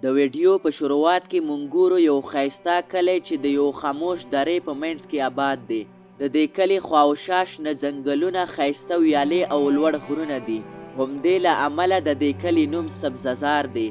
د ویډیو په شروعات کې مونږ ګورو یو ښایسته کلی چې د یو خاموش درې په منځ کې آباد دی. د دې کلي خوا او شا شنه ځنګلونه، ښایسته ویالې او لوړ غرونه دي. همدې له امله د دې کلي نوم سبزهزار دی.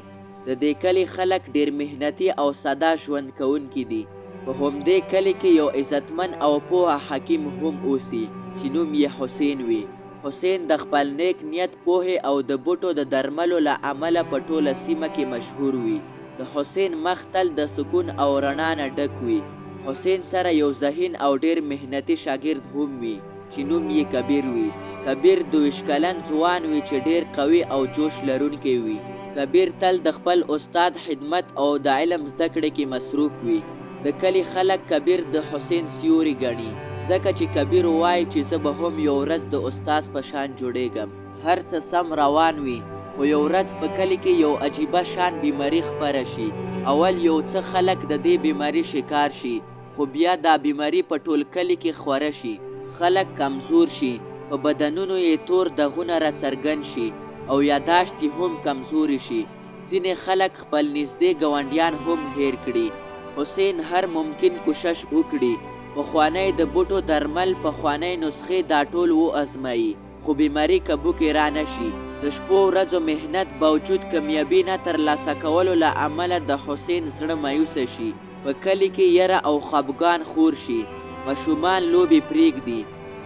د دې کلي خلک ډېر محنتي او ساده ژوند کوونکي دي. په همدې کلي کې یو عزتمن او پوه حکیم هم اوسي چې نوم یې حسین وي. حسین د خپل نیک نیت، پوهې او د بوټو د درملو له امله په ټوله سیمه کې مشهور وي. د حسین مخ تل د سکون او رڼا نه ډک وي. حسین سره یو ذهین او ډېر محنتي شاګرد هم وي چې نوم یې کبیر وي. کبیر 22 کلن ځوان وي چې ډېر قوي او جوش لرونکی وي. کبیر تل د خپل استاد خدمت او د علم زده کړې کې مصروف وي. د کلي خلک کبیر د حسین سیوري ګڼي، ځکه چې کبیر وایي چې زه به هم یو ورځ د استاد په شان جوړیږم. هر څه سم روان وي، خو یو ورځ په کلي کې یو عجیبه شان بیماري خپره شي. اول یو څه خلک د دې بیماري شکار شي، خو بیا دا بیماري په ټول کلي کې خوره شي. خلک کمزور شي، په بدنونو یې تور دغونه راڅرګند شي او یاداشت یې هم کمزوري شي. ځینې خلک خپل نږدې ګاونډیان هم هیر کړي. حسین هر ممکن کوشش وکړي، پخوانی د بوټو درمل، پخوانی نسخې دا ټول وازمایي، خو بیماري کابو کې را نشي. د شپو ورځو محنت باوجود کامیابي نه ترلاسه کولو له امله د حسین زړه مایوسه شي. په کلي کې یره او خفګان خور شي. ماشومان لوبې پرېږدي،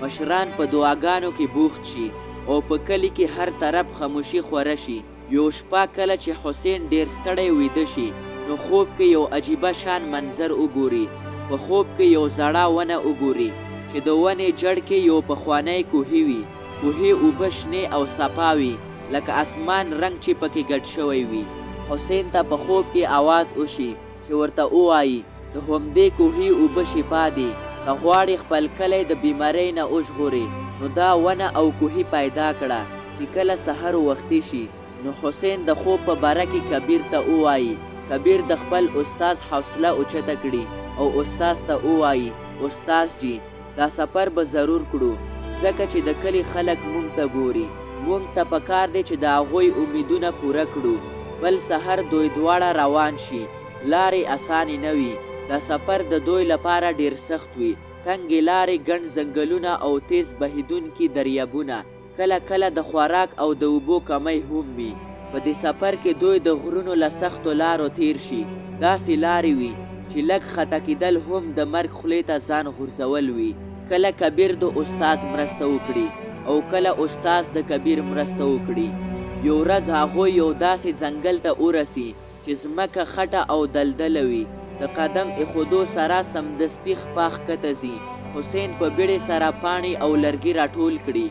مشران په دعاګانو کې بوخت شي او په کلي کې هر طرف خاموشي خوره شي. یو شپه کله چې حسین ډېر ستړی ویده شي، نو خوب کې یو عجیبه شان منظر وګوري. په خوب کې یو زړه ونه وګوري چې د ونې جړ کې یو پخوانی کوهی وي. کوهی اوبه شنې او صفا وي، لکه اسمان رنګ چې پکې ګډ شوی وي. حسین ته په خوب کې آواز وشي چې ورته ووایي د همدې کوهی اوبه شفا دي. که غواړې خپل کلی د بیمارۍ نه وژغورې، نو دا ونه او کوهی پیدا کړه. چې کله سحر وختي شي، نو حسین د خوب په باره کې کبیر ته ووایي. کبیر د خپل استاد حوصله اوچته کړي او استاد ته ووایي استاد جی، دا سفر به ضرور کړو، ځکه چې د کلي خلک مونږ ته ګوري. مونږ ته پکار دی چې د هغوی امیدونه پوره کړو. بل سحر دوی دواړه روان شي. لارې اسانې نه وي، دا سفر د دوی لپاره ډېر سخت وي. تنګې لارې، ګڼ ځنګلونه او تیز بهیدونکي دریابونه، کله کله د خوراک او د اوبو کمی هم وي. په دې سفر کې دوی د غرونو له سختو لارو تیر شي. داسې لارې وي چې لږ خطا کېدل هم د مرګ خولې ته ځان غورځول وي. کله کبیر د استاد مرسته وکړي او کله استاد د کبیر مرسته وکړي. یو ورځ هغوی یو داسې ځنګل ته ورسي چې ځمکه خټه او دلدله وي. د قدم ایښودو سره سمدستي خپه ښکته ځي. حسین په بیړې سره پاڼې او لرګي راټول کړي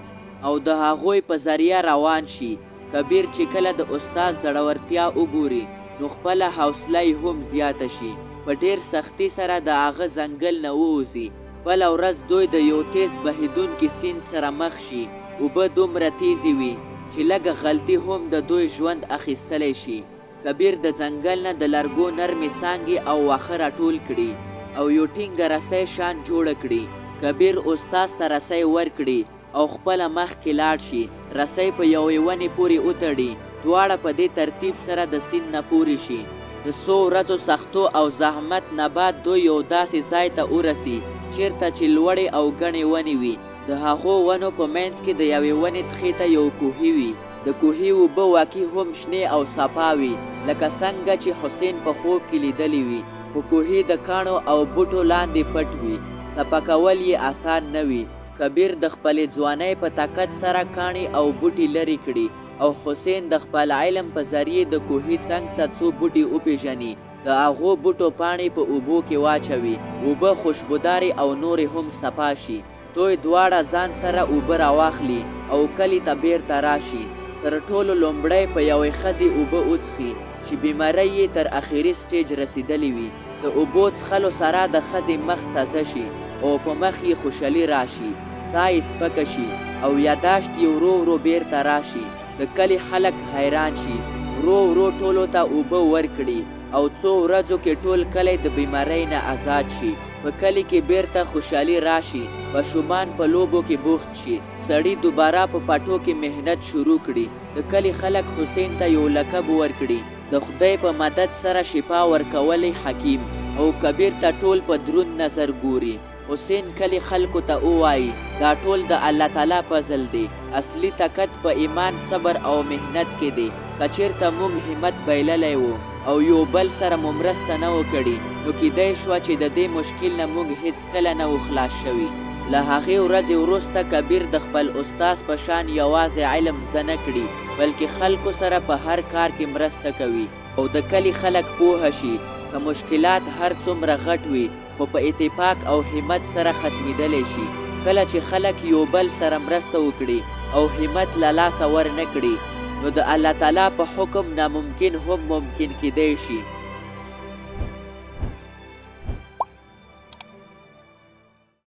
او د هغوی په ذریعه روان شي. کبیر چې کله د استاد زړورتیا وګوري، نو خپله حوصله یې هم زیاته شي. په ډېر سختي سره د هغه ځنګل نه ووځي. بله ورځ دوی د یو تیز بهیدونکي سیند سره مخ شي. اوبه دومره تیزې وي چې لږه غلطي هم د دوی ژوند اخیستلی شي. کبیر د ځنګل نه د لرګو نرمې څانګې او واښه راټول کړي او یو ټینګه رسۍ شان جوړه کړي. کبیر استاد ته رسۍ ورکړي او خپله مخکې لاړ شي. رسۍ په یوې ونې پورې وتړي. دواړه په دې ترتیب سره د سیند نه پورې شي. د څو ورځو سختو او زحمت نه بعد دوی یو داسې ځای ته ورسي چیرته چې لوړې او ګڼې ونې وي. د هغو ونو په منځ کې د یوې ونې تخې ته یو کوهی وي. د کوهي اوبه واقعي هم شنې او صفا وي، لکه څنګه چې حسین په خوب کې لیدلی وي. خو کوهي د کاڼو او بوټو لاندې پټ وي. صفا کول یې آسان نه وي. کبیر د خپلې ځوانۍ په طاقت سره کاڼي او بوټي لرې کړي او حسین د خپل علم په ذریعې د کوهي څنګ ته څو بوټي وپېژني. د هغو بوټو پاڼې په اوبو کې واچوي. اوبه خوشبودارې او نورې هم صفا شي. دوی دواړه ځان سره اوبه راواخلي او کلي ته بیرته راشي. تر ټولو لومړی په یوې ښځې اوبه وڅښي چې بیمارۍ یې تر اخري سټیج رسیدلی وي. د اوبو څښلو سره د ښځې مخ تازه شي او په مخ یې خوشحالي راشي. ساه یې سپکه شي او یاداشت یې ورو ورو بیرته راشي. د کلي خلک حیران شي. ورو ورو ټولو ته اوبه ورکړي او څو ورځو کې ټول کلی د بیمارۍ نه آزاد شي. په کلی کې بیرته خوشحالي راشي. ماشومان په لوبو کې بوخت شي. سړي دوباره په پټو کې محنت شروع کړي. د کلی خلک حسین ته یو لقب ورکړي، د خدای په مدد سره شفا ورکولی حکیم او کبیر ته ټول په دروند نظر ګوري. حسین کلی خلکو ته ووایي دا ټول د الله تعالی فضل دی. اصلي طاقت په ایمان، صبر او مهنت کې دی. که چېرته موږ همت بایللی و او یو بل سره مو مرسته نه و کړې نو کیدای شوه چې د دې مشکل نه موږ هیڅ کله نه و خلاص شوي. له هغې ورځې وروسته کبیر د خپل استاز په شان یوازې علم زده نه کړي بلکې خلکو سره په هر کار کې مرسته کوي او د کلي خلک پوهه شي که مشکلات هر څومره غټ وي خو په اتفاق او همت سره ختمېدلی شي. کله چې خلک یو بل سره مرسته وکړي او همت له لاسه ور نه کړي نو د الله تعالی په حکم ناممکن هم ممکن کیدی شي.